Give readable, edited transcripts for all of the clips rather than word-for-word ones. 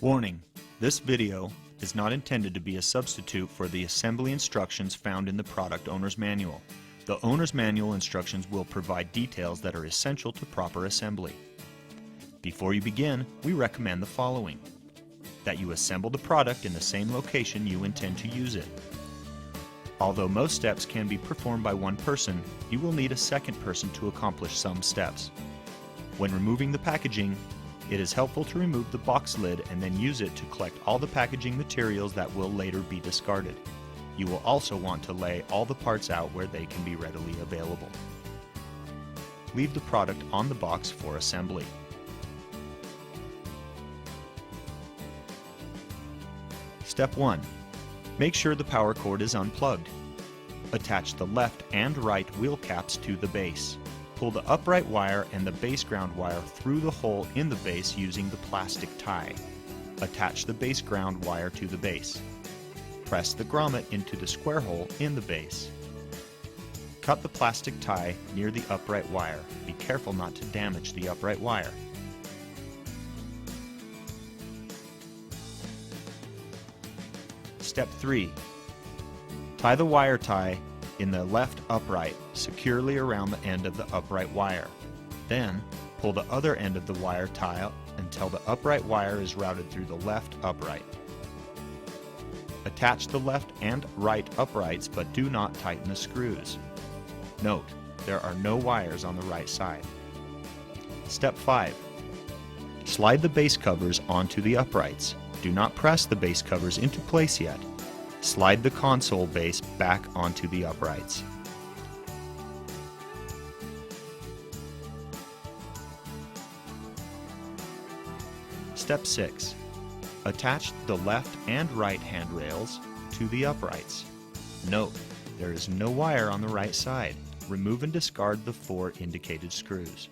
Warning: this video is not intended to be a substitute for the assembly instructions found in the product owner's manual. The owner's manual instructions will provide details that are essential to proper assembly. Before you begin, we recommend the following: that you assemble the product in the same location you intend to use it. Although most steps can be performed by one person, you will need a second person to accomplish some steps. When removing the packaging, it is helpful to remove the box lid and then use it to collect all the packaging materials that will later be discarded. You will also want to lay all the parts out where they can be readily available. Leave the product on the box for assembly. Step 1. Make sure the power cord is unplugged. Attach the left and right wheel caps to the base. Pull the upright wire and the base ground wire through the hole in the base using the plastic tie. Attach the base ground wire to the base. Press the grommet into the square hole in the base. Cut the plastic tie near the upright wire. Be careful not to damage the upright wire. Step 3. Tie the wire tie in the left upright securely around the end of the upright wire. Then, pull the other end of the wire tie until the upright wire is routed through the left upright. Attach the left and right uprights, but do not tighten the screws. Note, there are no wires on the right side. Step 5. Slide the base covers onto the uprights. Do not press the base covers into place yet. Slide the console base back onto the uprights. Step 6. Attach the left and right handrails to the uprights. Note, there is no wire on the right side. Remove and discard the 4 indicated screws.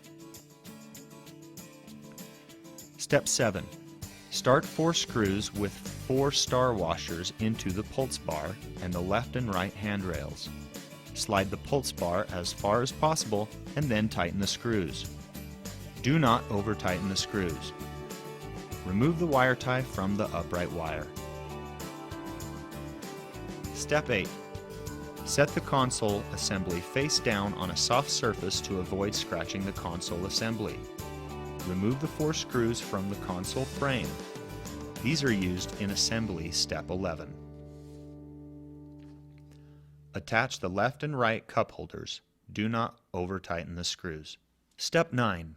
Step 7. Start 4 screws with 4 star washers into the pulse bar and the left and right handrails. Slide the pulse bar as far as possible and then tighten the screws. Do not over-tighten the screws. Remove the wire tie from the upright wire. Step 8. Set the console assembly face down on a soft surface to avoid scratching the console assembly. Remove the 4 screws from the console frame. These are used in assembly step 11. Attach the left and right cup holders. Do not over-tighten the screws. Step 9.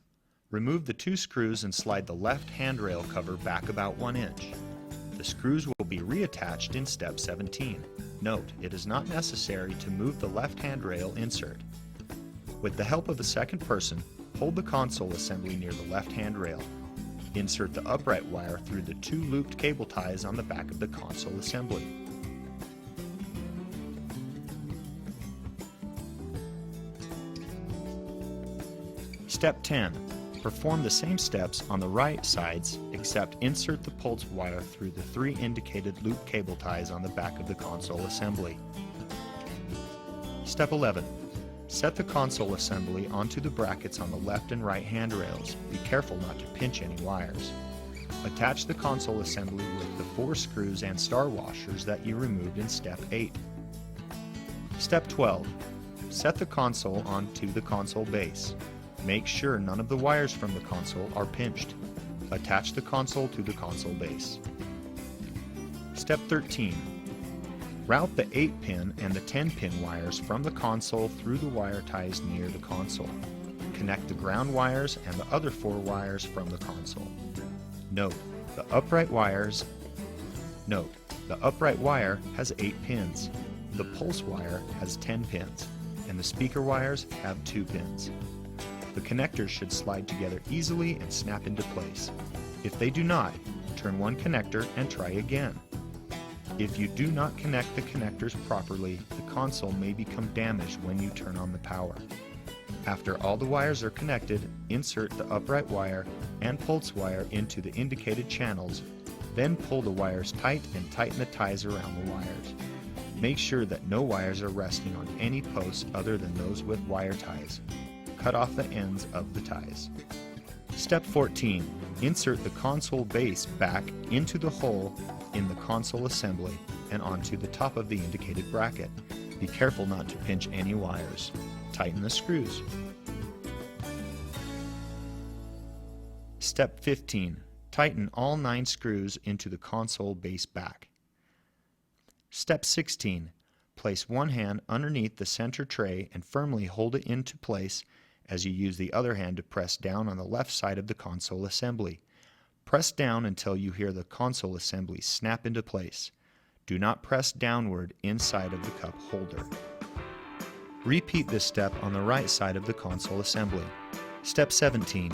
Remove the 2 screws and slide the left handrail cover back about 1 inch. The screws will be reattached in step 17. Note, it is not necessary to move the left handrail insert. With the help of a second person, hold the console assembly near the left handrail. Insert the upright wire through the 2 looped cable ties on the back of the console assembly. Step 10. Perform the same steps on the right sides, except insert the pulse wire through the 3 indicated loop cable ties on the back of the console assembly. Step 11. Set the console assembly onto the brackets on the left and right handrails. Be careful not to pinch any wires. Attach the console assembly with the 4 screws and star washers that you removed in step 8. Step 12. Set the console onto the console base. Make sure none of the wires from the console are pinched. Attach the console to the console base. Step 13. Route the 8-pin and the 10-pin wires from the console through the wire ties near the console. Connect the ground wires and the other 4 wires from the console. Note, the upright wire has 8 pins. The pulse wire has 10 pins, and the speaker wires have 2 pins. The connectors should slide together easily and snap into place. If they do not, turn one connector and try again. If you do not connect the connectors properly, the console may become damaged when you turn on the power. After all the wires are connected, insert the upright wire and pulse wire into the indicated channels, then pull the wires tight and tighten the ties around the wires. Make sure that no wires are resting on any posts other than those with wire ties. Cut off the ends of the ties. Step 14. Insert the console base back into the hole in the console assembly and onto the top of the indicated bracket. Be careful not to pinch any wires. Tighten the screws. Step 15. Tighten all 9 screws into the console base back. Step 16. Place one hand underneath the center tray and firmly hold it into place as you use the other hand to press down on the left side of the console assembly. Press down until you hear the console assembly snap into place. Do not press downward inside of the cup holder. Repeat this step on the right side of the console assembly. Step 17.